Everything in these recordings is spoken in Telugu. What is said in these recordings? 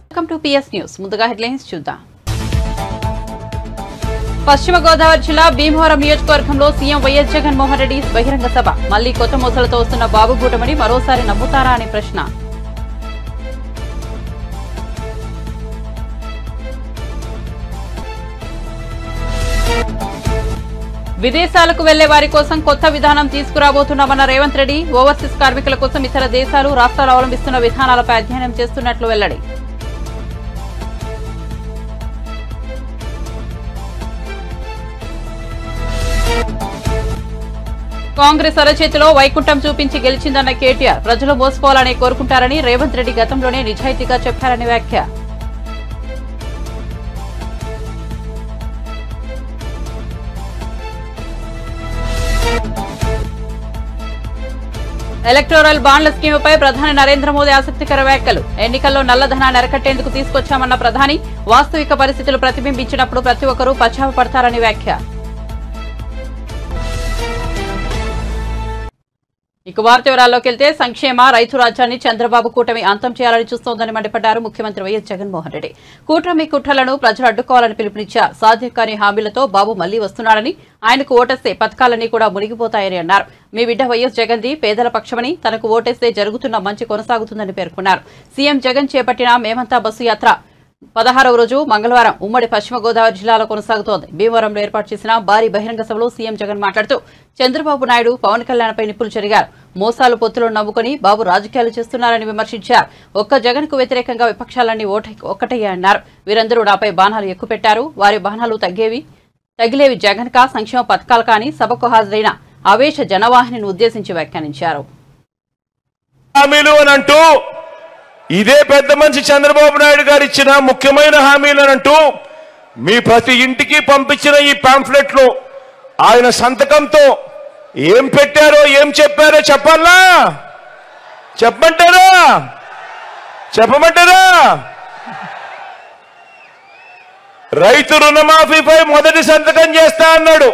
Welcome to PS news. ముందుగా హెడ్లైన్స్ చూద్దాం. పశ్చిమ గోదావరి జిల్లా భీమవరం నియోజకవర్గంలో సీఎం వైఎస్ జగన్మోహన్ రెడ్డి బహిరంగ సభ. మళ్లీ కొత్త మోసలతో వస్తున్న బాబు కూటమిని మరోసారి నమ్ముతారా అనే ప్రశ్న. విదేశాలకు వెళ్లే వారి కోసం కొత్త విధానం తీసుకురాబోతున్నామన్న రేవంత్ రెడ్డి. ఓవర్సీస్ కార్మికుల కోసం ఇతర దేశాలు, రాష్ట్రాలు అవలంబిస్తున్న విధానాలపై అధ్యయనం చేస్తున్నట్లు వెల్లడి. కాంగ్రెస్ అరచేతిలో వైకుంఠం చూపించి గెలిచిందన్న కేటీఆర్. ప్రజలు మోసపోవాలని కోరుకుంటారని రేవంత్ రెడ్డి గతంలోనే నిజాయితీగా చెప్పారని వ్యాఖ్య. ఎలక్టోరల్ బాండ్ల స్కీముపై ప్రధాని నరేంద్ర మోదీ ఆసక్తికర వ్యాఖ్యలు. ఎన్నికల్లో నల్లధనాన్ని అరికట్టేందుకు తీసుకొచ్చామన్న ప్రధాని. వాస్తవిక పరిస్థితులు ప్రతిబింబించినప్పుడు ప్రతి ఒక్కరూ పశ్చాత్తాపడతారని వ్యాఖ్య. ఇక వార్త వివరాల్లోకి వెళ్తే, సంక్షేమ రైతు రాజ్యాన్ని చంద్రబాబు కూటమి అంతం చేయాలని చూస్తోందని మండిపడ్డారు ముఖ్యమంత్రి వైఎస్ జగన్మోహన్ రెడ్డి. కూటమి కుట్రలను ప్రజలు అడ్డుకోవాలని పిలుపునిచ్చారు. సాధ్యం కాని హామీలతో బాబు మళ్లీ వస్తున్నాడని, ఆయనకు ఓటేస్తే పథకాలన్నీ కూడా మునిగిపోతాయని అన్నారు. మీ బిడ్డ వైఎస్ జగన్ది పేదల పక్షమని, తనకు ఓటేస్తే జరుగుతున్న మంచి కొనసాగుతుందని పేర్కొన్నారు. సీఎం జగన్ చేపట్టిన మేమంతా బస్సు యాత్ర 16వ రోజు మంగళవారం ఉమ్మడి పశ్చిమ గోదావరి జిల్లాలో కొనసాగుతోంది. భీమవరంలో ఏర్పాటు చేసిన భారీ బహిరంగ సభలో సీఎం జగన్ మాట్లాడుతూ చంద్రబాబు నాయుడు, పవన్ కళ్యాణ్పై నిప్పులు చెరిగారు. మోసాలు పొత్తులను నమ్ముకుని బాబు రాజకీయాలు చేస్తున్నారని విమర్శించారు. ఒక్క జగన్ కు వ్యతిరేకంగా విపక్షాలన్నీ ఒక్కటయ్యాయన్నారు. వీరందరూ నాపై బాణాలు ఎక్కుపెట్టారు. వారి బాణాలు తగిలేవి జగన్ కా, సంక్షేమ పథకాలు కానీ సభకు హాజరైన ఆవేశ జనవాహినిని ఉద్దేశించి వ్యాఖ్యానించారు. ఇదే పెద్ద మనిషి చంద్రబాబు నాయుడు గారు ఇచ్చిన ముఖ్యమైన హామీలనంటూ మీ ప్రతి ఇంటికి పంపించిన ఈ పాంఫ్లెట్ లో ఆయన సంతకంతో ఏం పెట్టారో, ఏం చెప్పారో చెప్పాలా? చెప్పమంటారా? రైతు రుణమాఫీపై మొదటి సంతకం చేస్తా అన్నాడు.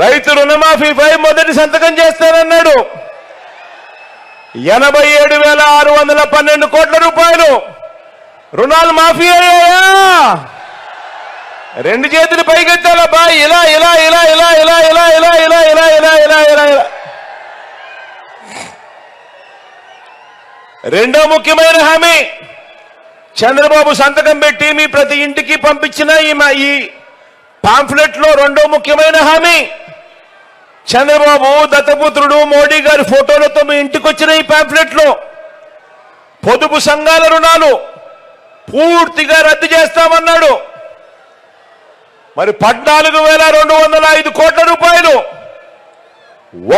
రైతు రుణమాఫీపై మొదటి సంతకం చేస్తానన్నాడు. 87,612 కోట్ల రూపాయలు రుణాలు మాఫీ అయ్యాయా? రెండు చేతులు పైకెత్తాలబ్బా. ఇలా ఇలా ఇలా ఇలా ఇలా ఇలా ఇలా ఇలా ఇలా ఇలా ఇలా ఇలా ఇలా. రెండో ముఖ్యమైన హామీ, చంద్రబాబు సంతకం పెట్టి మీ ప్రతి ఇంటికి పంపించిన ఈ పాంఫ్లెట్ లో రెండో ముఖ్యమైన హామీ, చంద్రబాబు దత్తపుత్రుడు మోడీ గారి ఫోటోలతో మీ ఇంటికి వచ్చిన ఈ పాంఫ్లెట్ లో పొదుపు సంఘాల రుణాలు పూర్తిగా రద్దు చేస్తామన్నాడు. మరి 14,205 కోట్ల రూపాయలు,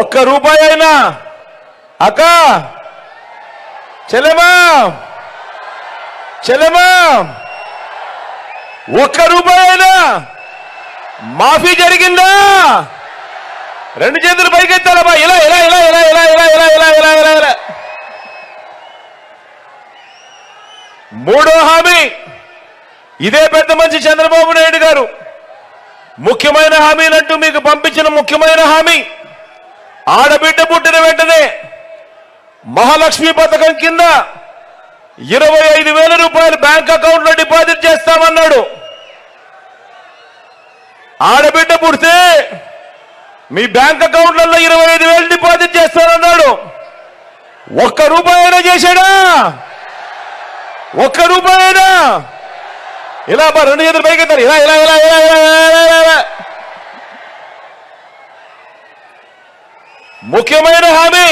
ఒక్క రూపాయి అయినా అక్క చెల్లెమా ఒక్క రూపాయి అయినా మాఫీ జరిగిందా? రెండు చేతులు పైకెత్తాలబ్బా. ఇలా ఇలా ఇలా ఇలా ఇలా ఇలా ఇలా ఇలా ఇలా ఇలా ఇలా. మూడో హామీ, ఇదే పెద్ద మనిషి చంద్రబాబు నాయుడు గారు ముఖ్యమైన హామీలంటూ మీకు పంపించిన ముఖ్యమైన హామీ, ఆడబిడ్డ పుట్టిన వెంటనే మహాలక్ష్మి పథకం కింద 25,000 రూపాయలు బ్యాంక్ అకౌంట్ లో డిపాజిట్ చేస్తామన్నాడు. ఆడబిడ్డ పుడితే మీ బ్యాంక్ అకౌంట్లలో 25,000 డిపాజిట్ చేస్తానన్నాడు. ఒక్క రూపాయి అయినా చేశాడా? ఒక్క రూపాయి అయినా? ఇలా రెండు చేతులు పైకెత్తారు. ఇలా ఇలా ఇలా ఇలా ఇలా. ముఖ్యమైన హామీ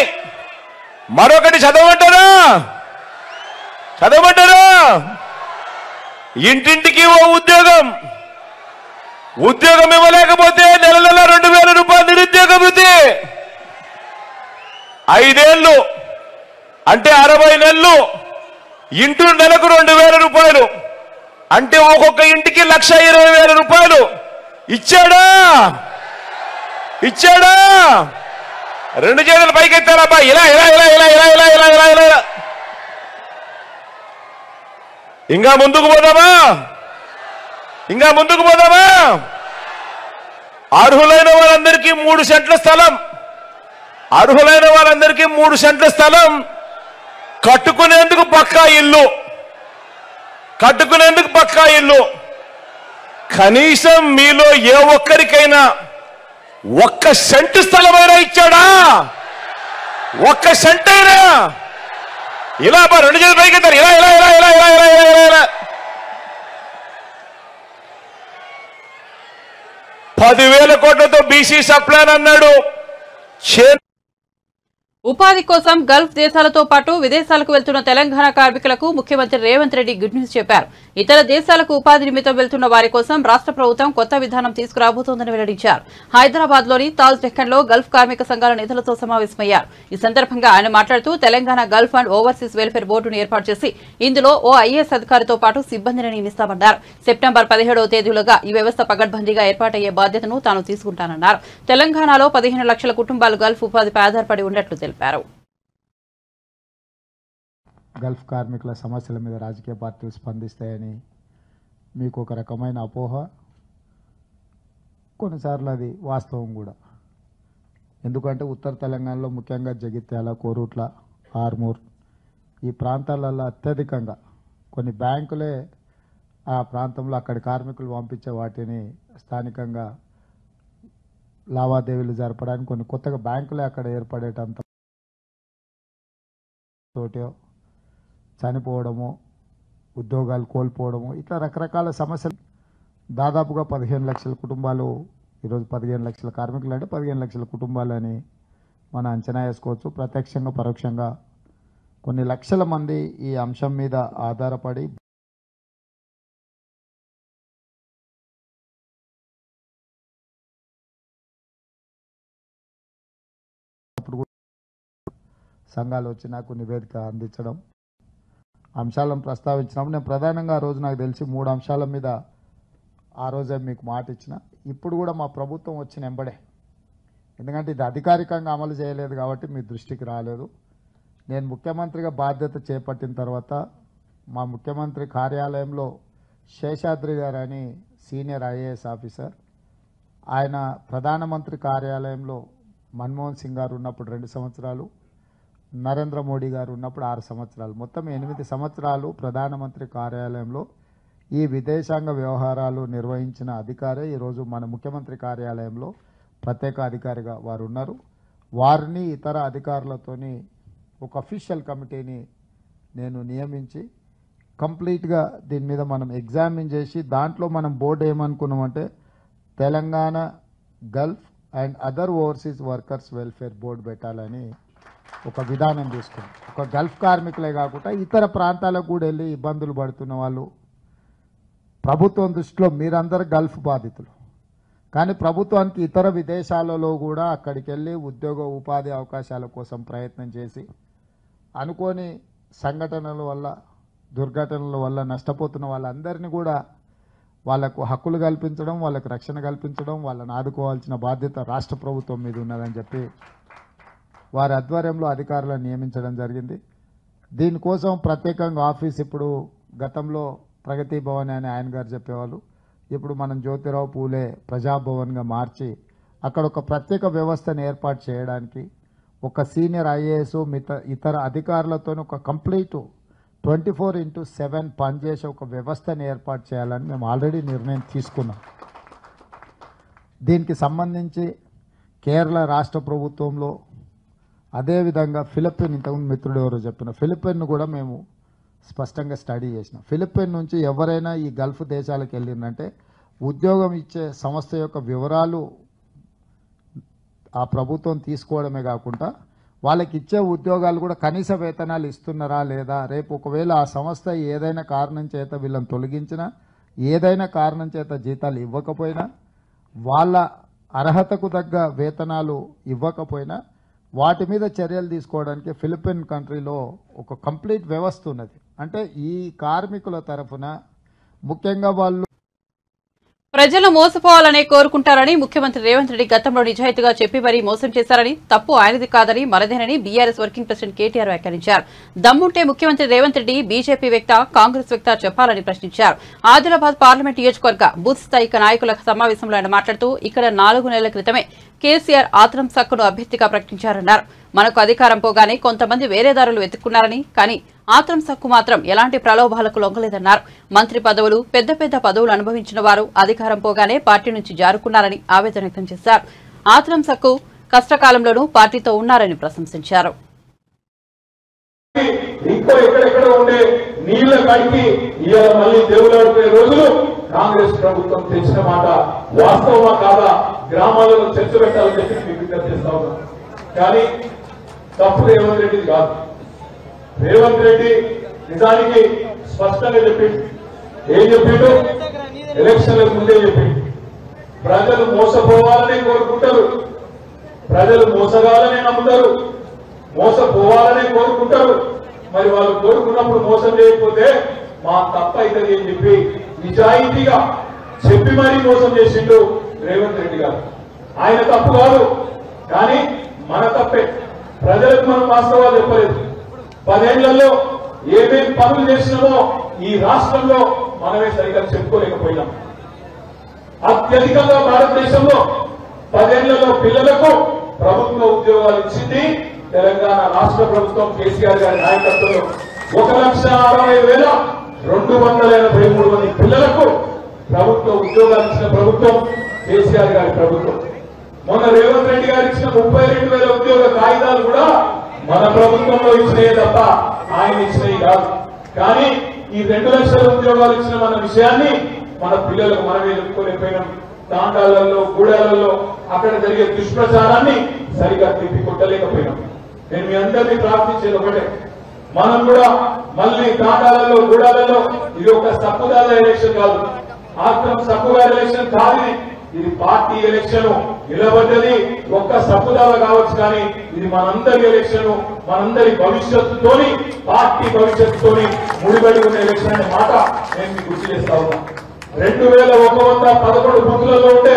మరొకటి చదవమంటారా? ఇంటింటికి ఓ ఉద్యోగం ఇవ్వలేకపోతే నెల 2,000 రూపాయలు నిరుద్యోగ వృత్తి. 5 ఏళ్ళు అంటే 60 నెలలు, ఇంటూ నెలకు 2,000 రూపాయలు అంటే ఒక్కొక్క ఇంటికి 1,20,000 రూపాయలు ఇచ్చాడా? రెండు చేతులు పైకెత్తారబ్బా. ఇలా ఇలా ఇలా ఇలా ఇలా ఇలా ఇలా ఇలా ఇలా. ఇంకా ముందుకు పోదామా? అర్హులైన వాళ్ళందరికీ 3 సెంట్ల స్థలం, అర్హులైన వాళ్ళందరికీ 3 సెంట్ల స్థలం, కట్టుకునేందుకు పక్కా ఇల్లు, కట్టుకునేందుకు పక్కా ఇల్లు. కనీసం మీలో ఏ ఒక్కరికైనా 1 సెంటు స్థలమైనా ఇచ్చాడా? 1 సెంట్ అయినా? ఇలా 2 చేతులు పైకి ఎత్తారు, ఇలా ఇలా ఇలా ఇలా ఇలా ఇలా ఇలా ఇలా 10,000 కోట్లతో బీసీ సప్లాన్ అన్నాడు. ఉపాధి కోసం గల్ఫ్ దేశాలతో పాటు విదేశాలకు వెళ్తున్న తెలంగాణ కార్మికులకు ముఖ్యమంత్రి రేవంత్ రెడ్డి గుడ్ న్యూస్ చెప్పారు. ఇతర దేశాలకు ఉపాధి నిమిత్తం వెళ్తున్న వారి కోసం రాష్ట్ర ప్రభుత్వం కొత్త విధానం తీసుకురాబోతోందని వెల్లడించారు. హైదరాబాద్ లోని తాజ్ డెక్కన్ లో గల్ఫ్ కార్మిక సంఘాల నేతలతో సమావేశమయ్యారు. ఈ సందర్భంగా ఆయన మాట్లాడుతూ Telangana gulf and overseas welfare బోర్డును ఏర్పాటు చేసి ఇందులో ఓ ఐఏఎస్ అధికారితో పాటు సిబ్బందిని నియమిస్తామన్నారు. సెప్టెంబర్ 17వ తేదీలోగా ఈ వ్యవస్థ పగడ్బందీగా ఏర్పాటయ్యే బాధ్యతను తాను తీసుకుంటానన్నారు. తెలంగాణలో 15 లక్షల కుటుంబాలు గల్ఫ్ ఉపాధిపై ఆధారపడి ఉన్నట్లు తెలిపారు. గల్ఫ్ కార్మికుల సమస్యల మీద రాజకీయ పార్టీలు స్పందిస్తాయని మీకు ఒక రకమైన అపోహ, కొన్నిసార్లు అది వాస్తవం కూడా. ఎందుకంటే ఉత్తర తెలంగాణలో ముఖ్యంగా జగిత్యాల, కోరుట్ల, ఆర్మూర్ ఈ ప్రాంతాలలో అత్యధికంగా కొన్ని బ్యాంకులే ఆ ప్రాంతంలో అక్కడి కార్మికులు పంపించే వాటిని స్థానికంగా లావాదేవీలు జరపడానికి కొన్ని కొత్తగా బ్యాంకులే అక్కడ ఏర్పడేటంత తోటో చనిపోవడము, ఉద్యోగాలు కోల్పోవడము, ఇట్లా రకరకాల సమస్యలు. దాదాపుగా 15 లక్షల కుటుంబాలు, ఈరోజు 15 లక్షల కార్మికులు అంటే 15 లక్షల కుటుంబాలని మనం అంచనా వేసుకోవచ్చు. ప్రత్యక్షంగా పరోక్షంగా కొన్ని లక్షల మంది ఈ అంశం మీద ఆధారపడి సంఘాలు వచ్చి నాకు నివేదిక అందించడం, అంశాలను ప్రస్తావించినప్పుడు నేను ప్రధానంగా ఆ రోజు నాకు తెలిసి 3 అంశాల మీద ఆ రోజే మీకు మాట ఇచ్చిన. ఇప్పుడు కూడా మా ప్రభుత్వం వచ్చిన ఎంబడే, ఎందుకంటే ఇది అధికారికంగా అమలు చేయలేదు కాబట్టి మీ దృష్టికి రాలేదు. నేను ముఖ్యమంత్రిగా బాధ్యత చేపట్టిన తర్వాత మా ముఖ్యమంత్రి కార్యాలయంలో శేషాద్రి గారు అని సీనియర్ ఐఏఎస్ ఆఫీసర్, ఆయన ప్రధానమంత్రి కార్యాలయంలో మన్మోహన్ సింగ్ గారు ఉన్నప్పుడు 2 సంవత్సరాలు, నరేంద్ర మోడీ గారు ఉన్నప్పుడు 6 సంవత్సరాలు, మొత్తం 8 సంవత్సరాలు ప్రధానమంత్రి కార్యాలయంలో ఈ విదేశాంగ వ్యవహారాలు నిర్వహించిన అధికారే ఈరోజు మన ముఖ్యమంత్రి కార్యాలయంలో ప్రత్యేక అధికారిగా వారు ఉన్నారు. వారిని ఇతర అధికారులతోని ఒక అఫీషియల్ కమిటీని నేను నియమించి కంప్లీట్గా దీని మీద మనం ఎగ్జామిన్ చేసి దాంట్లో మనం బోర్డు ఏమనుకున్నామంటే Telangana gulf and other overseas workers welfare board పెట్టాలని ఒక విధానం తీసుకున్నాం. ఒక గల్ఫ్ కార్మికులే కాకుండా ఇతర ప్రాంతాలకు కూడా వెళ్ళి ఇబ్బందులు పడుతున్న వాళ్ళు, ప్రభుత్వం దృష్టిలో మీరందరూ గల్ఫ్ బాధితులు, కానీ ప్రభుత్వానికి ఇతర విదేశాలలో కూడా అక్కడికి వెళ్ళి ఉద్యోగ ఉపాధి అవకాశాల కోసం ప్రయత్నం చేసి అనుకోని సంఘటనల వల్ల, దుర్ఘటనల వల్ల నష్టపోతున్న వాళ్ళందరినీ కూడా వాళ్లకు హక్కులు కల్పించడం, వాళ్ళకు రక్షణ కల్పించడం, వాళ్ళని ఆదుకోవాల్సిన బాధ్యత రాష్ట్ర ప్రభుత్వం మీద ఉన్నదని చెప్పి వారి ఆధ్వర్యంలో అధికారులను నియమించడం జరిగింది. దీనికోసం ప్రత్యేకంగా ఆఫీస్, ఇప్పుడు గతంలో ప్రగతి భవన్ అని ఆయన గారు చెప్పేవాళ్ళు, ఇప్పుడు మనం జ్యోతిరావు పూలే ప్రజాభవన్గా మార్చి అక్కడ ఒక ప్రత్యేక వ్యవస్థను ఏర్పాటు చేయడానికి ఒక సీనియర్ ఐఏఎస్ ఇతర అధికారులతో ఒక కంప్లీట్ 24/7 పనిచేసే ఒక వ్యవస్థను ఏర్పాటు చేయాలని మేము ఆల్రెడీ నిర్ణయం తీసుకున్నాం. దీనికి సంబంధించి కేరళ రాష్ట్ర ప్రభుత్వంలో, అదేవిధంగా ఫిలిప్పైన్, ఇంతకుముందు మిత్రుడు ఎవరో చెప్పిన ఫిలిప్పైన్ను కూడా మేము స్పష్టంగా స్టడీ చేసినాం. ఫిలిప్పైన్ నుంచి ఎవరైనా ఈ గల్ఫ్ దేశాలకు వెళ్ళిందంటే ఉద్యోగం ఇచ్చే సంస్థ యొక్క వివరాలు ఆ ప్రభుత్వం తీసుకోవడమే కాకుండా వాళ్ళకి ఇచ్చే ఉద్యోగాలు కూడా కనీస వేతనాలు ఇస్తున్నారా లేదా, రేపు ఒకవేళ ఆ సంస్థ ఏదైనా కారణం చేత వీళ్ళని తొలగించినా, ఏదైనా కారణం చేత జీతాలు ఇవ్వకపోయినా, వాళ్ళ అర్హతకు తగ్గ వేతనాలు ఇవ్వకపోయినా వాటి మీద చర్యలు తీసుకోవడానికి ఫిలిప్పైన్ కంట్రీలో ఒక కంప్లీట్ వ్యవస్థ ఉన్నది. అంటే ఈ కార్మికుల తరఫున ముఖ్యంగా వాళ్ళు ప్రజలు మోసపోవాలనే కోరుకుంటారని ముఖ్యమంత్రి రేవంత్ రెడ్డి గతంలో నిజాయితీగా చెప్పి మరీ మోసం చేశారని, తప్పు ఆయనది కాదని మరదేనని బీఆర్ఎస్ వర్కింగ్ ప్రెసిడెంట్ కేటీఆర్ వ్యాఖ్యానించారు. దమ్ముంటే ముఖ్యమంత్రి రేవంత్ రెడ్డి బీజేపీ వ్యక్త, కాంగ్రెస్ వ్యక్త చెప్పాలని ప్రశ్నించారు. ఆదిలాబాద్ పార్లమెంట్ నియోజకవర్గ బూత్ స్థాయి నాయకుల సమావేశంలో ఆయన మాట్లాడుతూ ఇక్కడ 4 నెలల క్రితమే కేసీఆర్ ఆత్రం సక్కును అభ్యర్థిగా ప్రకటించారన్నారు. మనకు అధికారం పోగానే కొంతమంది వేరే దారులు వెతుక్కున్నారని, కానీ ఆత్రం సక్కు మాత్రం ఎలాంటి ప్రలోభాలకు లొంగలేదన్నారు. మంత్రి పదవులు, పెద్ద పెద్ద పదవులు అనుభవించిన వారు అధికారం పోగానే పార్టీ నుంచి జారుకున్నారని ఆవేదన వ్యక్తం చేశారు. ఆత్రం సక్కు కష్టకాలంలోనూ పార్టీతో ఉన్నారని ప్రశంసించారు. కాంగ్రెస్ ప్రభుత్వం తెచ్చిన మాట వాస్తవమా కాదా గ్రామాలలో చర్చ పెట్టాలని చెప్పి మీకు విజ్ఞప్తి చేస్తా ఉన్నాం. కానీ తప్పు రేవంత్ రెడ్డిది కాదు. రేవంత్ రెడ్డి నిజానికి స్పష్టంగా చెప్పిండు. ఏం చెప్పిండు? ఎలక్షన్లకు ముందే చెప్పిండు. ప్రజలు మోసపోవాలనే కోరుకుంటారు, ప్రజలు మోసగాలనే నమ్ముతారు, మోసపోవాలనే కోరుకుంటారు. మరి వాళ్ళు కోరుకున్నప్పుడు మోసం చేయకపోతే మా తప్ప అవుతుంది అని చెప్పి నిజాయితీగా చెప్పి మరీ మోసం చేసిండు రేవంత్ రెడ్డి గారు. ఆయన తప్పు కాదు, కానీ మన తప్పే. ప్రజలకు మనం వాస్తవాలు చెప్పలేదు. 10 ఏళ్లలో ఏమేం పనులు చేసినామో ఈ రాష్ట్రంలో మనమే సరిగ్గా చెప్పుకోలేకపోయినాం. అత్యధికంగా భారతదేశంలో 10 ఏళ్లలో పిల్లలకు ప్రభుత్వ ఉద్యోగాలు ఇచ్చింది తెలంగాణ రాష్ట్ర ప్రభుత్వం కేసీఆర్ గారి నాయకత్వంలో. 1,60,283 మంది పిల్లలకు ప్రభుత్వ ఉద్యోగాలు ఇచ్చిన ప్రభుత్వం కేసీఆర్ గారి ప్రభుత్వం. మొన్న రేవంత్ రెడ్డి గారు ఇచ్చిన 32,000 ఉద్యోగ కాగితాలు కూడా మన ప్రభుత్వంలో ఇచ్చినాయే తప్ప ఆయన ఇచ్చినవి కాదు. కానీ ఈ 2 లక్షల ఉద్యోగాలు ఇచ్చిన మన విషయాన్ని మన పిల్లలకు మనమే చెప్పుకోలేకపోయినాం. తాండాలలో, గూడాలలో అక్కడ జరిగే దుష్ప్రచారాన్ని సరిగా తిప్పి కొట్టలేకపోయినాం. నేను మీ అందరినీ ప్రార్థించేది ఒకటే, మనం కూడా మళ్ళీ తాండాలలో, గూడాలలో ఇది ఒక సక్కుదాల ఎలక్షన్ కాదు, ఆత్రం సక్కుదాల ఎలక్షన్ కాదు. ఇది పార్టీ ఎలక్షన్. నిలబడ్డది ఒక్క సప్పుదాల కావచ్చు, కానీ ఇది మనందరి ఎలక్షన్. మనందరి భవిష్యత్తుతోని, పార్టీ భవిష్యత్తుతోని ముడిపడి ఉన్న ఎలక్షన్ అనే మాట నేను మీకు గుర్తు చేస్తా ఉన్నా. 2111 బూతులలో ఉంటే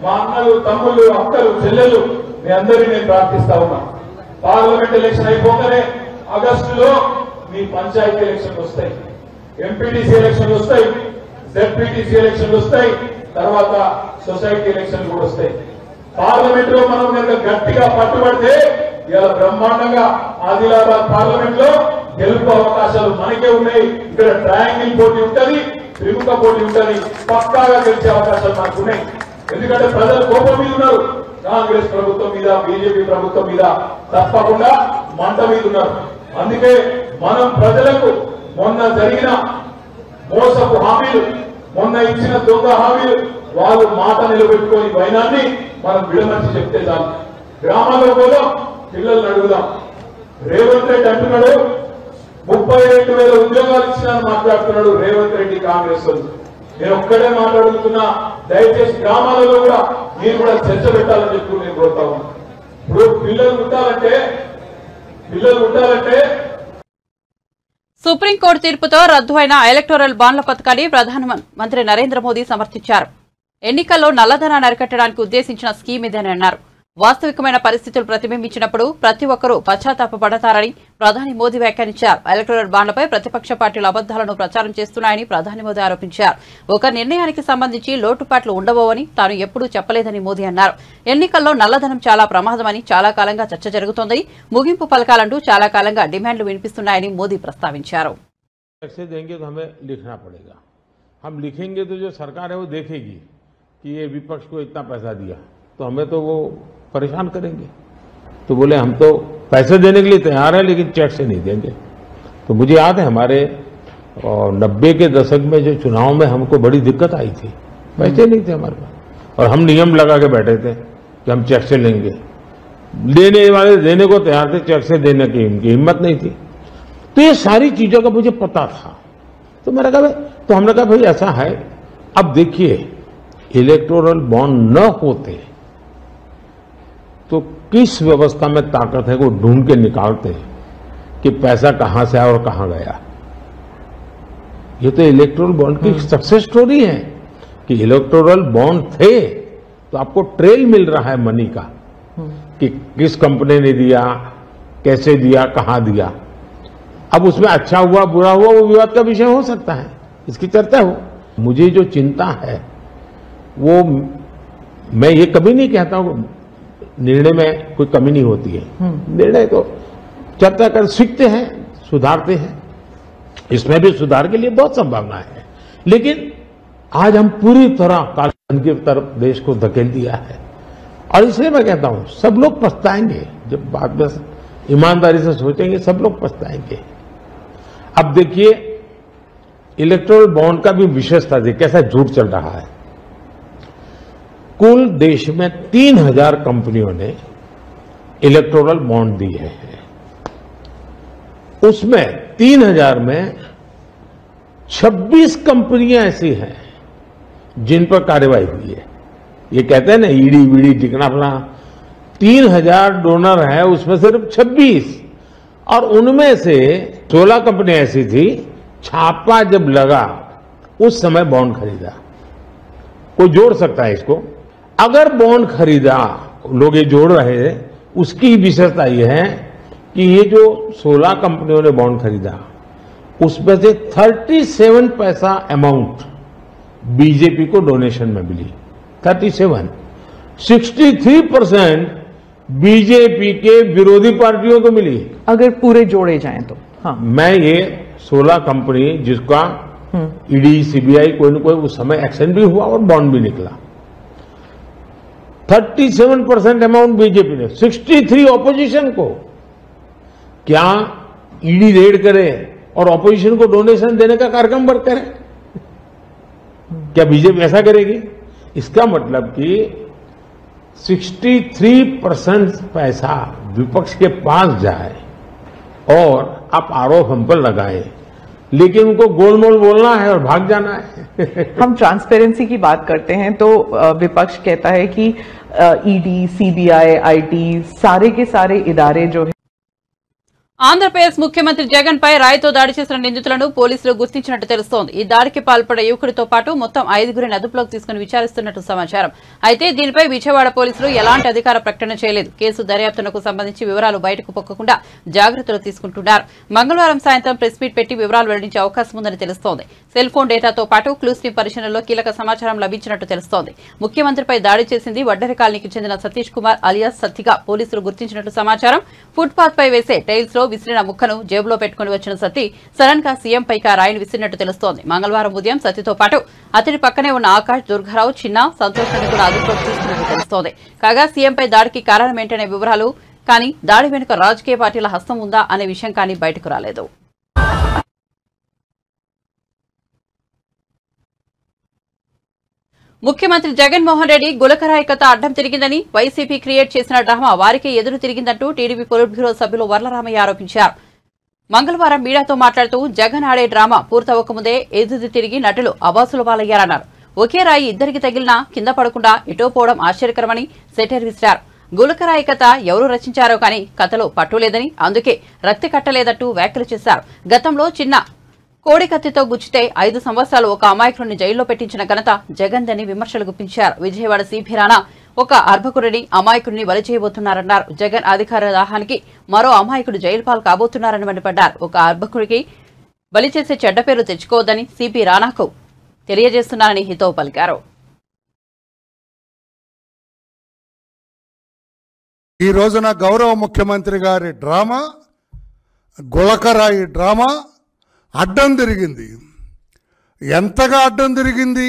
మా అన్నలు, తమ్ముళ్ళు, అక్కలు, చెల్లెలు మీ అందరినీ నేను ప్రార్థిస్తా ఉన్నా. పార్లమెంట్ ఎలక్షన్ అయిపోగానే ఆగస్టులో మీ పంచాయతీ ఎలక్షన్లు వస్తాయి, ఎంపీటీసీ ఎలక్షన్లు వస్తాయి, జెడ్పీటీసీ ఎలక్షన్లు వస్తాయి, తర్వాత సొసైటీ ఎలక్షన్లు కూడా వస్తాయి. పార్లమెంట్ లో మనం కనుక గట్టిగా పట్టుబడితే ఇలా బ్రహ్మాండంగా ఆదిలాబాద్ పార్లమెంట్ లో గెలుపు అవకాశాలు మనకే ఉన్నాయి. ఇక్కడ ట్రయాంగిల్ పోటీ ఉంటది, త్రిముఖ పోటీ ఉంటది, పక్కాగా గెలిచే అవకాశాలు మనకు ఉన్నాయి. ఎందుకంటే ప్రజలు కోపం మీద ఉన్నారు, కాంగ్రెస్ ప్రభుత్వం మీద, బీజేపీ ప్రభుత్వం మీద తప్పకుండా మంట మీద ఉన్నారు. అందుకే మనం ప్రజలకు మొన్న జరిగిన మోసపు హామీలు, మొన్న ఇచ్చిన దొంగ హామీలు, వాళ్ళు మాట నిలబెట్టుకొని వైనాన్ని మనం విడమర్చి చెప్తే చాలు. గ్రామాల్లో పోదాం, పిల్లల్ని అడుగుదాం. రేవంత్ రెడ్డి అంటున్నాడు 32,000 ఉద్యోగాలు ఇచ్చినారని మాట్లాడుతున్నాడు రేవంత్ రెడ్డి, కాంగ్రెస్ వాళ్ళు. నేను ఒక్కడే మాట్లాడుతున్నా, దయచేసి గ్రామాలలో కూడా మీరు కూడా చర్చ పెట్టాలని చెప్పి నేను కోరుతా ఉన్నా. ఇప్పుడు పిల్లలు ఉండాలంటే సుప్రీంకోర్టు తీర్పుతో రద్దు అయిన ఎలక్టోరల్ బాండ్ల పథకాన్ని ప్రధానమంత్రి నరేంద్ర మోదీ సమర్థించారు. ఎన్నికల్లో నల్లధనాన్ని అరికట్టడానికి ఉద్దేశించిన స్కీమ్ ఇదని అన్నారు. వాస్తవికమైన పరిస్థితులు ప్రతిబింబించినప్పుడు ప్రతి ఒక్కరూ పశ్చాత్తాపపడతారని ప్రధాని మోదీ వ్యాఖ్యానించారు. ఎలక్టోరల్ బాండ్లపై ప్రతిపక్ష పార్టీలు అబద్దాలను ప్రచారం చేస్తున్నాయని ప్రధాని మోదీ ఆరోపించారు. ఒక నిర్ణయానికి సంబంధించి లోటుపాట్లు ఉండబోవని తాను ఎప్పుడూ చెప్పలేదని మోదీ అన్నారు. ఎన్నికల్లో నల్లధనం చాలా ప్రమాదమని చాలా కాలంగా చర్చ జరుగుతోందని, ముగింపు పలకాలంటూ చాలా కాలంగా డిమాండ్లు వినిపిస్తున్నాయని మోదీ ప్రస్తావించారు. हम लिखेंगे तो जो सरकार है वो देखेगी कि ये विपक्ष को इतना पैसा दिया, तो हमें तो वो परेशान करेंगे. तो बोले हम तो पैसे देने के लिए तैयार है, लेकिन चेक से नहीं देंगे. तो मुझे याद है हमारे 90 के दशक में जो चुनाव में हमको बड़ी दिक्कत आई थी, पैसे नहीं थे हमारे पास, और हम नियम लगा के बैठे थे कि हम चेक से लेंगे. लेने वाले देने को तैयार थे, चेक से देने की इनकी हिम्मत नहीं थी. तो ये सारी चीजों का मुझे पता था. तो मैंने कहा तो हमने कहा भाई ऐसा है, अब देखिए इलेक्टोरल बॉन्ड न होते तो किस व्यवस्था में ताकत है वो ढूंढ के निकालते हैं कि पैसा कहां से आया और कहां गया. ये तो इलेक्टोरल बॉन्ड की सक्सेस स्टोरी है. कि इलेक्टोरल बॉन्ड थे तो आपको ट्रेल मिल रहा है मनी का कि किस कंपनी ने दिया, कैसे दिया, कहां दिया। अब उसमें अच्छा हुआ बुरा हुआ वो विवाद का विषय हो सकता है, इसकी चर्चा हो। मुझे जो चिंता है वो मैं ये कभी नहीं कहता हूं निर्णय में कोई कमी नहीं होती है, निर्णय तो चर्चा कर सीखते हैं, सुधारते हैं, इसमें भी सुधार के लिए बहुत संभावना है। लेकिन आज हम पूरी तरह काले धन की तरफ देश को धकेल दिया है और इसलिए मैं कहता हूं सब लोग पछताएंगे, जब बाद में ईमानदारी से सोचेंगे सब लोग पछताएंगे। अब देखिए इलेक्टोरल बॉन्ड का भी विशेषता देखिए कैसा झूठ चल रहा है। कुल देश में 3000 कंपनियों ने इलेक्टोरल बॉन्ड दिए हैं, उसमें 3000 में 26 कंपनियां ऐसी हैं जिन पर कार्रवाई हुई है। ये कहते हैं ना ईडी वीडी टिकना अपना, 3000 डोनर है उसमें सिर्फ 26, और उनमें से 16 कंपनियां ऐसी थी छापा जब लगा उस समय बॉन्ड खरीदा। कोई जोड़ सकता है इसको, अगर बॉन्ड खरीदा लोग ये जोड़ रहे हैं, उसकी विशेषता यह है कि ये जो 16 कंपनियों ने बॉन्ड खरीदा उसमें से 37 पैसा अमाउंट बीजेपी को डोनेशन में मिली, 37, 63% बीजेपी के विरोधी पार्टियों को मिली। अगर पूरे जोड़े जाएं तो हाँ, मैं ये 16 कंपनी जिसका ईडी सीबीआई कोई न कोई उस समय एक्शन भी हुआ और बॉन्ड भी निकला, 37% अमाउंट बीजेपी ने, 63 ऑपोजिशन को। क्या ईडी रेड करे और ऑपोजिशन को डोनेशन देने का कार्यक्रम वर्क करे? क्या बीजेपी ऐसा करेगी? इसका मतलब कि 63% पैसा विपक्ष के पास जाए और आप आरोप हम पर लगाए, लेकिन उनको गोलमोल बोलना है और भाग जाना है। हम ट्रांसपेरेंसी की बात करते हैं तो विपक्ष कहता है कि ईडी, सीबीआई, आईटी सारे के सारे इदारे जो है। ఆంధ్రప్రదేశ్ ముఖ్యమంత్రి జగన్ పై రాయితో దాడి చేసిన నిందితులను పోలీసులు గుర్తించినట్టు తెలుస్తోంది। ఈ దాడికి పాల్పడే యువకుడితో పాటు మొత్తం 5గురిని అదుపులోకి తీసుకుని విచారిస్తున్నట్టు సమాచారం। అయితే దీనిపై విజయవాడ పోలీసులు ఎలాంటి అధికార ప్రకటన చేయలేదు। కేసు దర్యాప్తునకు సంబంధించి వివరాలు బయటకు పొక్కకుండా జాగ్రత్తలు తీసుకుంటున్నారు। మంగళవారం సాయంత్రం ప్రెస్ మీట్ పెట్టి వివరాలు వెల్లడించే అవకాశం ఉందని తెలుస్తోంది। సెల్ ఫోన్ డేటాతో పాటు క్లూస్ టీం పరిశీలనలో కీలక సమాచారం లభించినట్టు తెలుస్తోంది। ముఖ్యమంత్రిపై దాడి చేసింది వడ్డెర కాలనీకి చెందిన సతీష్ కుమార్ అలియాస్ సత్తిగా పోలీసులు గుర్తించినట్టు సమాచారం। ఫుట్పాత్ పై వేసే టైల్స్ లో విసిరిన ముక్కను జేబులో పెట్టుకుని వచ్చిన సత్తి సడన్ గా సీఎం పైకి ఆ రాయిని విసిరినట్టు తెలుస్తోంది। మంగళవారం ఉదయం సత్తితో పాటు అతడి పక్కనే ఉన్న ఆకాష్, దుర్గారావు, చిన్న, సంతోషాన్ని కూడా అదుపులోకి తీసుకున్నట్టు తెలుస్తోంది। కాగా సీఎంపై దాడికి కారణమేంటనే వివరాలు కానీ దాడి వెనుక రాజకీయ పార్టీల హస్తం ఉందా అనే విషయం కానీ బయటకు రాలేదు। ముఖ్యమంత్రి జగన్మోహన్ రెడ్డి గులకరాయి కథ అడ్డం తిరిగిందని, వైసీపీ క్రియేట్ చేసిన డ్రామా వారికి ఎదురు తిరిగిందంటూ టీడీపీ పొలిట్ బ్యూరో సభ్యులు వర్లరామయ్య ఆరోపించారు। మంగళవారం మీడియాతో మాట్లాడుతూ జగన్ ఆడే డ్రామా పూర్తవకముందే ఎదురు తిరిగి నటులు అబాసుల పాలయ్యారన్నారు। ఒకే రాయి ఇద్దరికి తగిలినా కింద పడకుండా ఎటో పోవడం ఆశ్చర్యకరమని సెటైర్ విసిరారు। గులకరాయి కథ ఎవరు రచించారో కానీ కథలో పట్టులేదని, అందుకే రక్తి కట్టలేదంటూ వ్యాఖ్యలు చేశారు। గతంలో చిన్న కోడికత్తితో గుచ్చితే 5 సంవత్సరాలు ఒక అమాయకుడిని జైల్లో పెట్టించిన ఘనత జగన్దని విమర్శలు గుప్పించారు। విజయవాడ సిపి రాణా ఒక అర్భకుడిని అమాయకుడిని బలి చేయబోతున్నారన్నారు। జగన్ అధికార దాహానికి మరో అమాయకుడు జైలు పాలు కాబోతున్నారని మండిపడ్డారు। ఒక అర్భకుడికి బలి చేసే చెడ్డ పేరు తెచ్చుకోవద్దని సిపి రాణాకు తెలియజేస్తున్నారని హితవు పలికారు। ఈ రోజున గౌరవ ముఖ్యమంత్రి గారి డ్రామా, గులకరాయి డ్రామా అడ్డం తిరిగింది। ఎంతగా అడ్డం తిరిగింది?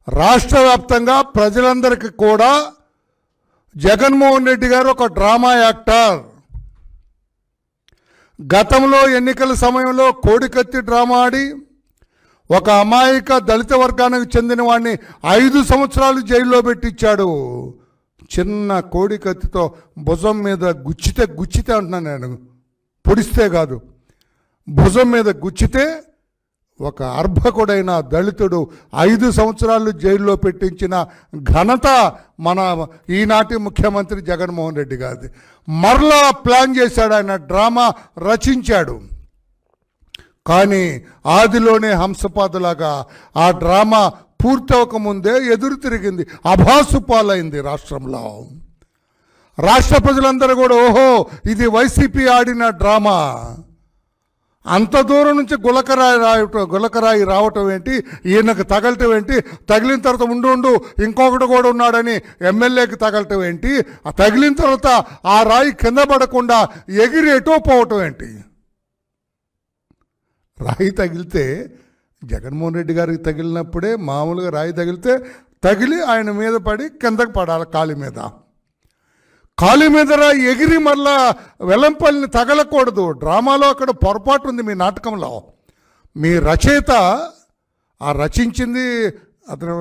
రాష్ట్ర వ్యాప్తంగా ప్రజలందరికీ కూడా జగన్మోహన్ రెడ్డి గారు ఒక డ్రామా యాక్టర్। గతంలో ఎన్నికల సమయంలో కోడికత్తి డ్రామా ఆడి ఒక అమాయక దళిత వర్గానికి చెందిన వాడిని 5 సంవత్సరాలు జైల్లో పెట్టించాడు। చిన్న కోడికత్తితో భుజం మీద గుచ్చితే అంటున్నాను నేను, పొడిస్తే కాదు, భుజం మీద గుచ్చితే ఒక అర్భకుడైన దళితుడు 5 సంవత్సరాలు జైల్లో పెట్టించిన ఘనత మన ఈనాటి ముఖ్యమంత్రి జగన్మోహన్ రెడ్డి గారిది। మరలా ప్లాన్ చేశాడు, ఆయన డ్రామా రచించాడు। కానీ ఆదిలోనే హంసపాదులాగా ఆ డ్రామా పూర్తవకముందే ఎదురు తిరిగింది, అభాసు పాలైంది రాష్ట్రంలో. రాష్ట్ర ప్రజలందరూ కూడా ఓహో ఇది వైసీపీ ఆడిన డ్రామా, అంత దూరం నుంచి గులకరాయి రావటం ఏంటి, ఈయనకు తగలటం ఏంటి, తగిలిన తర్వాత ఉండు ఇంకొకటి కూడా ఉన్నాడని ఎమ్మెల్యేకి తగలటం ఏంటి, ఆ తగిలిన తర్వాత ఆ రాయి కింద పడకుండా ఎగిరి ఎటో పోవటం ఏంటి. రాయి తగిలితే జగన్మోహన్ రెడ్డి గారికి తగిలినప్పుడే మామూలుగా రాయి తగిలి ఆయన మీద పడి కిందకు పడాలి, కాలి మీద రాయి ఎగిరి మళ్ళా వెల్లంపల్లిని తగలకూడదు. డ్రామాలో అక్కడ పొరపాటు ఉంది. మీ నాటకంలో మీ రచయిత ఆ రచించింది అతను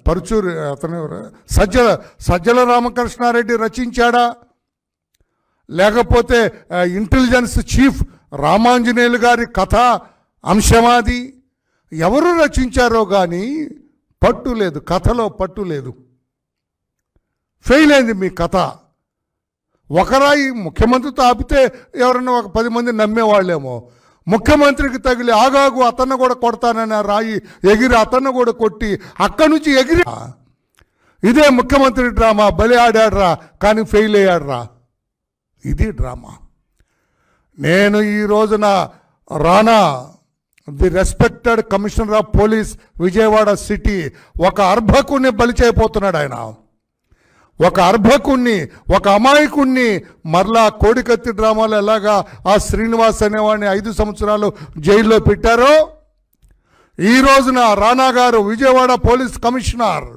పరుచూరి, అతను సజ్జల రామకృష్ణారెడ్డి రచించాడా, లేకపోతే ఇంటెలిజెన్స్ చీఫ్ రామాంజనేయులు గారి కథ అంశమాది, ఎవరు రచించారో కానీ పట్టు లేదు, కథలో పట్టు లేదు. ఫెయిల్ అయింది మీ కథ. ఒకరాయి ముఖ్యమంత్రితో ఆపితే ఎవరన్నా ఒక 10 మంది నమ్మేవాళ్ళేమో, ముఖ్యమంత్రికి తగిలి ఆగాగు అతన్ని కూడా కొడతానని రాయి ఎగిరి అతన్ని కూడా కొట్టి అక్కడి నుంచి ఎగిరి, ఇదే ముఖ్యమంత్రి డ్రామా. బలి ఆడాడ్రా కానీ ఫెయిల్ అయ్యాడ్రా, ఇది డ్రామా. నేను ఈ రోజున రానా, the respected commissioner of police Vijayawada city, ఒక అర్భకుణ్ణి బలి చేయబోతున్నాడు ఆయన. ఒక అర్భకుణ్ణి, ఒక అమాయకుణ్ణి మరలా కోడికత్తి డ్రామాలో ఎలాగా ఆ శ్రీనివాస్ అనేవాడిని 5 సంవత్సరాలు జైల్లో పెట్టారో, ఈ రోజున రానా గారు విజయవాడ పోలీస్ కమిషనర్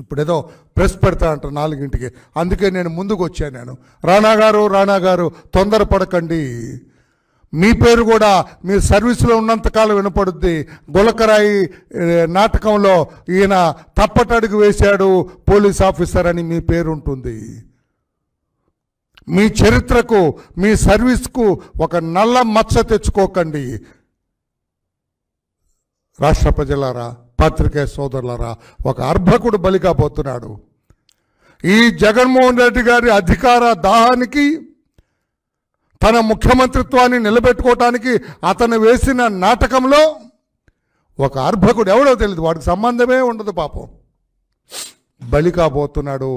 ఇప్పుడేదో ప్రెస్ పెడతా అంట 4ంటికి, అందుకే నేను ముందుకు వచ్చాను. రానా గారు తొందరపడకండి, మీ పేరు కూడా మీ సర్వీసులో ఉన్నంతకాలం వినపడుద్ది. గులకరాయి నాటకంలో ఈయన తప్పటడుగు వేశాడు పోలీస్ ఆఫీసర్ అని మీ పేరు ఉంటుంది. మీ చరిత్రకు, మీ సర్వీస్కు ఒక నల్ల మచ్చ తెచ్చుకోకండి. రాష్ట్ర ప్రజలారా, పత్రికా సోదరులారా, ఒక అర్భకుడు బలిగా పోతున్నాడు. ఈ జగన్మోహన్ రెడ్డి గారి అధికార దాహానికి, తన ముఖ్యమంత్రిత్వాన్ని నిలబెట్టుకోవటానికి అతను వేసిన నాటకంలో ఒక అర్భకుడు, ఎవడో తెలియదు, వాడికి సంబంధమే ఉండదు, పాపం బలి కాబోతున్నాడు.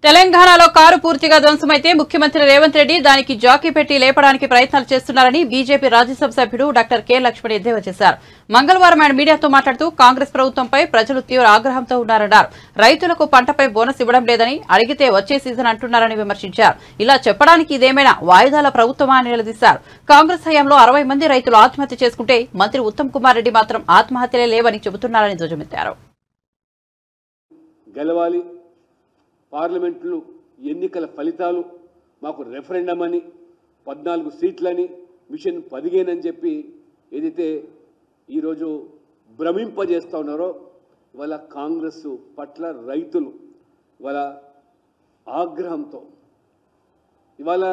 తెలంగాణలో కారు పూర్తిగా ధ్వంసమైతే ముఖ్యమంత్రి రేవంత్ రెడ్డి దానికి జాకీ పెట్టి లేపడానికి ప్రయత్నాలు చేస్తున్నారని బీజేపీ రాజ్యసభ సభ్యుడు డాక్టర్ కె లక్ష్మణ్ ఎద్దేవా చేశారు. మంగళవారం ఆయన మీడియాతో మాట్లాడుతూ కాంగ్రెస్ ప్రభుత్వంపై ప్రజలు తీవ్ర ఆగ్రహంతో ఉన్నారన్నారు. రైతులకు పంటపై బోనస్ ఇవ్వడం లేదని, అడిగితే వచ్చే సీజన్ అంటున్నారని విమర్శించారు. ఇలా చెప్పడానికి ఇదేమైనా వాయిదాల ప్రభుత్వమా అని నిలదీశారు. కాంగ్రెస్ హయాంలో 60 మంది రైతులు ఆత్మహత్య చేసుకుంటే మంత్రి ఉత్తమ్ కుమార్ రెడ్డి మాత్రం ఆత్మహత్యలే లేవని చెబుతున్నారని ధ్వజమెత్తారు. పార్లమెంట్లు ఎన్నికల ఫలితాలు మాకు రెఫరెండం అని, 14 సీట్లని, మిషన్ 15 అని చెప్పి ఏదైతే ఈరోజు భ్రమింపజేస్తూ ఉన్నారో, ఇవాళ కాంగ్రెస్ పట్ల రైతులు ఇవాళ ఆగ్రహంతో ఇవాళ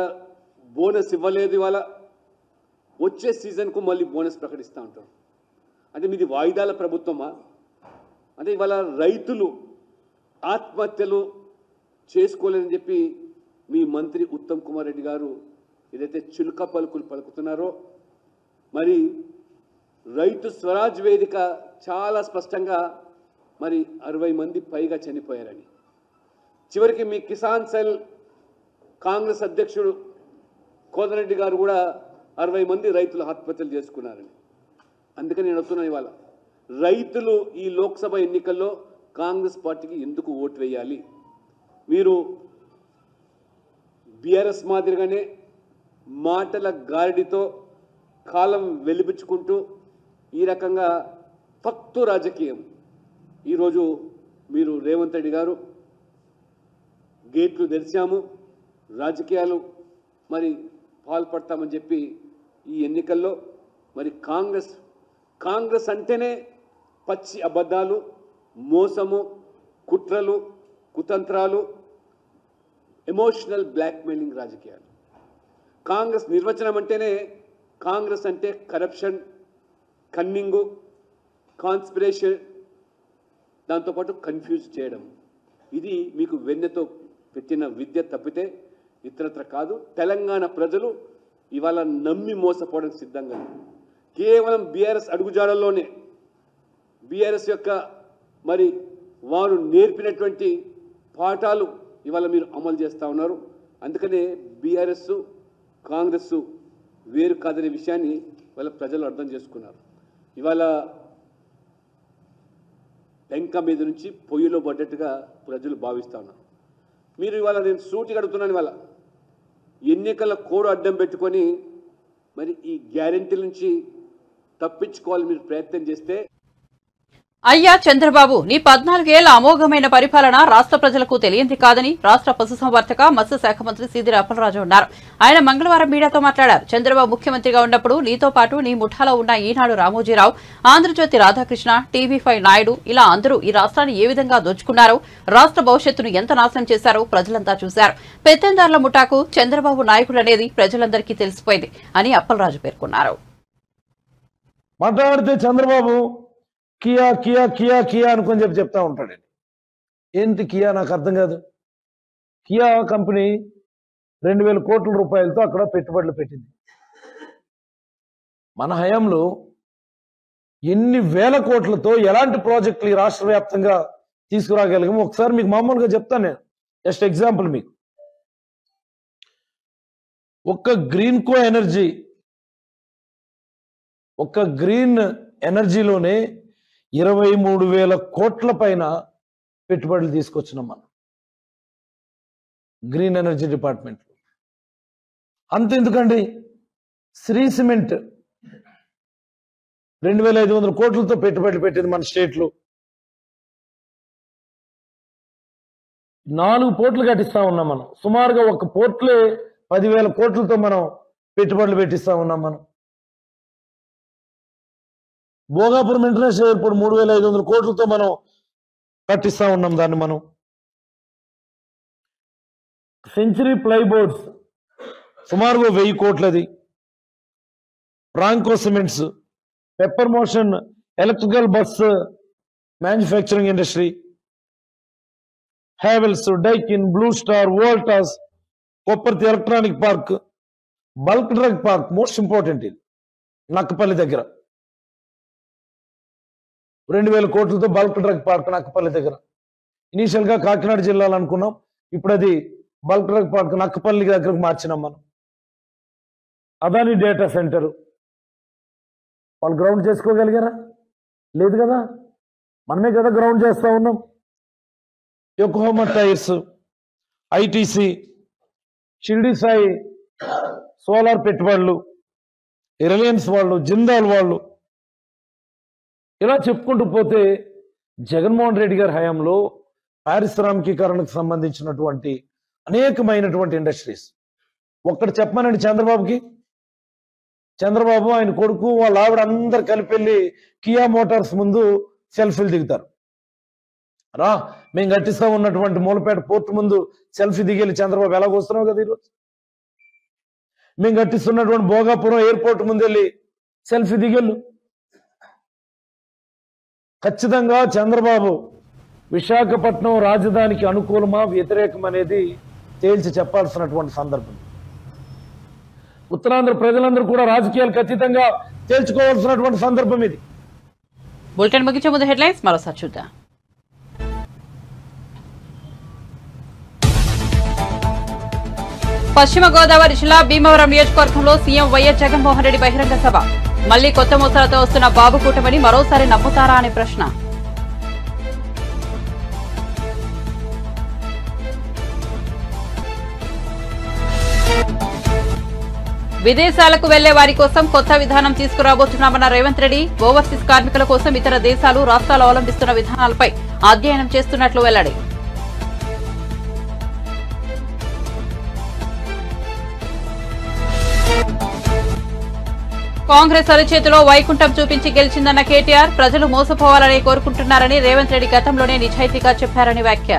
బోనస్ ఇవ్వలేదు, ఇవాళ వచ్చే సీజన్కు మళ్ళీ బోనస్ ప్రకటిస్తూ ఉంటారు. అంటే మీది వాయిదాల ప్రభుత్వమా? అంటే ఇవాళ రైతులు ఆత్మహత్యలు చేసుకోలేదని చెప్పి మీ మంత్రి ఉత్తమ్ కుమార్ రెడ్డి గారు ఏదైతే చిలుక పలుకులు పలుకుతున్నారో, మరి రైతు స్వరాజ్ వేదిక చాలా స్పష్టంగా మరి 60 మంది పైగా చనిపోయారని, చివరికి మీ కిసాన్ సెల్ కాంగ్రెస్ అధ్యక్షుడు కోదండరెడ్డి గారు కూడా 60 మంది రైతులు ఆత్మహత్యలు చేసుకున్నారని. అందుకని నేను వస్తున్నాను, ఇవాళ రైతులు ఈ లోక్సభ ఎన్నికల్లో కాంగ్రెస్ పార్టీకి ఎందుకు ఓటు వేయాలి? మీరు బీఆర్ఎస్ మాదిరిగానే మాటల గారడితో కాలం వెలిపించుకుంటూ ఈ రకంగా ఫక్తు రాజకీయం, ఈరోజు మీరు రేవంత్ రెడ్డి గారు గేట్లు తెరిచాము, రాజకీయాలు మరి పాల్పడతామని చెప్పి ఈ ఎన్నికల్లో మరి కాంగ్రెస్ అంటేనే పచ్చి అబద్ధాలు, మోసము, కుట్రలు, కుతంత్రాలు, ఎమోషనల్ బ్లాక్మెయిలింగ్ రాజకీయాలు. కాంగ్రెస్ నిర్వచనం అంటేనే కాంగ్రెస్ అంటే కరప్షన్, కన్నింగు, కాన్స్పిరేషన్, దాంతోపాటు కన్ఫ్యూజ్ చేయడం. ఇది మీకు వెన్నెతో పెట్టిన విద్య తప్పితే ఇతరత్ర కాదు. తెలంగాణ ప్రజలు ఇవాళ నమ్మి మోసపోవడానికి సిద్ధంగా కేవలం బీఆర్ఎస్ అడుగుజాడల్లోనే బీఆర్ఎస్ యొక్క మరి వారు నేర్పినటువంటి పాఠాలు ఇవాళ మీరు అమలు చేస్తూ ఉన్నారు. అందుకనే బీఆర్ఎస్ కాంగ్రెస్ వేరు కాదనే విషయాన్ని ఇవాళ ప్రజలు అర్థం చేసుకున్నారు. ఇవాళ పెంక మీద నుంచి పొయ్యిలో పడ్డట్టుగా ప్రజలు భావిస్తూ ఉన్నారు. మీరు ఇవాళ నేను సూటిగా అడుగుతున్నాను, ఇవాళ ఎన్నికల కోడ్ అడ్డం పెట్టుకొని మరి ఈ గ్యారెంటీ నుంచి తప్పించుకోవాలని మీరు ప్రయత్నం చేస్తే అయ్యా చంద్రబాబు, నీ 14 ఏళ్ల అమోఘమైన పరిపాలన రాష్ట్ర ప్రజలకు తెలియంది కాదని రాష్ట్ర పశుసంవర్ధక మత్స్యశాఖ మంత్రి సీదిరి అప్పలరాజు అన్నారు. ఆయన మంగళవారం మీడియాతో మాట్లాడారు. చంద్రబాబు ముఖ్యమంత్రిగా ఉన్నప్పుడు నీతో పాటు నీ ముఠాలో ఉన్న ఈనాడు రామోజీరావు, ఆంధ్రజ్యోతి రాధాకృష్ణ, టీవీ5 నాయుడు ఇలా అందరూ ఈ రాష్ట్రాన్ని ఏ విధంగా దోచుకున్నారో, రాష్ట్ర భవిష్యత్తును ఎంత నాశనం చేశారో ప్రజలంతా చూశారు. పెత్తందారుల ముఠాకు చంద్రబాబు నాయకుడనేది ప్రజలందరికీ తెలిసిపోయింది అని అప్పలరాజు పేర్కొన్నారు. మాట్లాడితే Chandrababu Kia Kia Kia Kia అనుకొని చెప్తా ఉంటాడండి. ఏంటి కియా నాకు అర్థం కాదు. కియా కంపెనీ 2000 కోట్ల రూపాయలతో అక్కడ పెట్టుబడులు పెట్టింది. మన హయాంలో ఎన్ని వేల కోట్లతో ఎలాంటి ప్రాజెక్టులు ఈ రాష్ట్ర వ్యాప్తంగా తీసుకురాగలిగాము ఒకసారి మీకు మామూలుగా చెప్తాను. నేను జస్ట్ ఎగ్జాంపుల్, మీకు ఒక్క గ్రీన్ ఎనర్జీలోనే 23,000 కోట్ల పైన పెట్టుబడులు తీసుకొచ్చినాం మనం గ్రీన్ ఎనర్జీ డిపార్ట్మెంట్. అంతెందుకండి, శ్రీ సిమెంట్ 2,500 కోట్లతో పెట్టుబడులు పెట్టింది మన స్టేట్లో. 4 పోర్ట్లు కట్టిస్తా ఉన్నాం మనం. సుమారుగా ఒక పోర్ట్లే 10,000 కోట్లతో మనం పెట్టుబడులు పెట్టిస్తా ఉన్నాం మనం. భోగాపురం ఇంటర్నేషనల్ ఎయిర్పోర్ట్ 3,500 కోట్లతో మనం కట్టిస్తా ఉన్నాం దాన్ని మనం. సెంచరీ ప్లైబోర్డ్స్ సుమారుగా 1000 కోట్లది. ప్రాంకో cements, Pepper Motion electrical bus manufacturing industry, Havells, Daikin, Blue Star, Voltas, Kopparthi electronic park, bulk drug park, most important ఇది నక్కపల్లి దగ్గర 2,000 కోట్లతో బల్క్ డ్రగ్ పార్క్ నక్కపల్లి దగ్గర. ఇనీషియల్ గా కాకినాడ జిల్లాలో అనుకున్నాం, ఇప్పుడు అది బల్క్ డ్రగ్ పార్క్ నక్కపల్లి దగ్గరకు మార్చినాం మనం. అదాని డేటా సెంటర్ వాళ్ళు గ్రౌండ్ చేసుకోగలిగారా? లేదు కదా, మనమే కదా గ్రౌండ్ చేస్తా ఉన్నాం. Yokohama tyres, ITC, Shirdi Sai solar పెట్టుబడులు, రిలయన్స్ వాళ్ళు, జిందాల్ వాళ్ళు, ఇలా చెప్పుకుంటూ పోతే జగన్మోహన్ రెడ్డి గారి హయాంలో పారిశ్రామికీకరణకు సంబంధించినటువంటి అనేకమైనటువంటి ఇండస్ట్రీస్. ఒక్కటి చెప్పమనండి చంద్రబాబుకి. చంద్రబాబు, ఆయన కొడుకు, వాళ్ళ ఆవిడ అందరు కలిపి వెళ్ళి కియా మోటార్స్ ముందు సెల్ఫీలు దిగుతారు. రా, మేము కట్టిస్తా ఉన్నటువంటి మూలపేట పోర్టు ముందు సెల్ఫీ దిగేళ్ళి చంద్రబాబు ఎలా వస్తున్నావు కదా ఈరోజు. మేము కట్టిస్తున్నటువంటి భోగాపురం ఎయిర్పోర్ట్ ముందు వెళ్ళి సెల్ఫీ దిగేళ్ళు. ఖచ్చితంగా చంద్రబాబు విశాఖపట్నం రాజధానికి అనుకూలమా వ్యతిరేకం అనేది తేల్చి చెప్పాల్సినటువంటి సందర్భం. ఉత్తరాంధ్ర ప్రజలందరూ కూడా రాజకీయాలకు అతీతంగా తేల్చుకోవాల్సినటువంటి సందర్భం ఇది. బులెటిన్ ముగించే ముందు హెడ్లైన్స్ మరోసారి చూద్దాం. పశ్చిమ గోదావరి జిల్లా భీమవరం నియోజకవర్గంలో సీఎం వైఎస్ జగన్మోహన్ రెడ్డి బహిరంగ సభ. మళ్లీ కొత్త మోసాలతో వస్తున్న బాబు కూటమిని మరోసారి నమ్ముతారా అనే ప్రశ్న. విదేశాలకు వెళ్లే వారి కోసం కొత్త విధానం తీసుకురాబోతున్నామన్న రేవంత్ రెడ్డి. ఓవర్సీస్ కార్మికుల కోసం ఇతర దేశాలు, రాష్ట్రాలు అవలంబిస్తున్న విధానాలపై అధ్యయనం చేస్తున్నట్లు వెల్లడి. కాంగ్రెస్ అరిచేతిలో వైకుంఠం చూపించి గెలిచిందన్న కేటీఆర్. ప్రజలు మోసపోవాలని కోరుకుంటున్నారని రేవంత్ రెడ్డి గతంలోనే నిజాయితీగా చెప్పారని వ్యాఖ్య.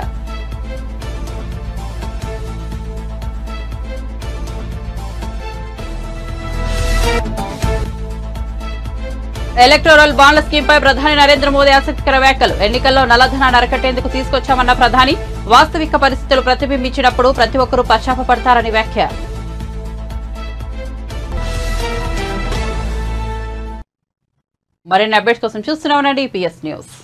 ఎలక్టోరల్ బాండ్ల స్కీంపై ప్రధాని నరేంద్ర మోదీ ఆసక్తికర వ్యాఖ్యలు. ఎన్నికల్లో నల్లధనాన్ని అరికట్టేందుకు తీసుకొచ్చామన్న ప్రధాని. వాస్తవిక పరిస్థితులు ప్రతిబింబించినప్పుడు ప్రతి ఒక్కరూ పశ్చాత్తపడతారని వ్యాఖ్య. మరిన్ని అప్డేట్స్ కోసం చూస్తూనే ఉండండి PS న్యూస్.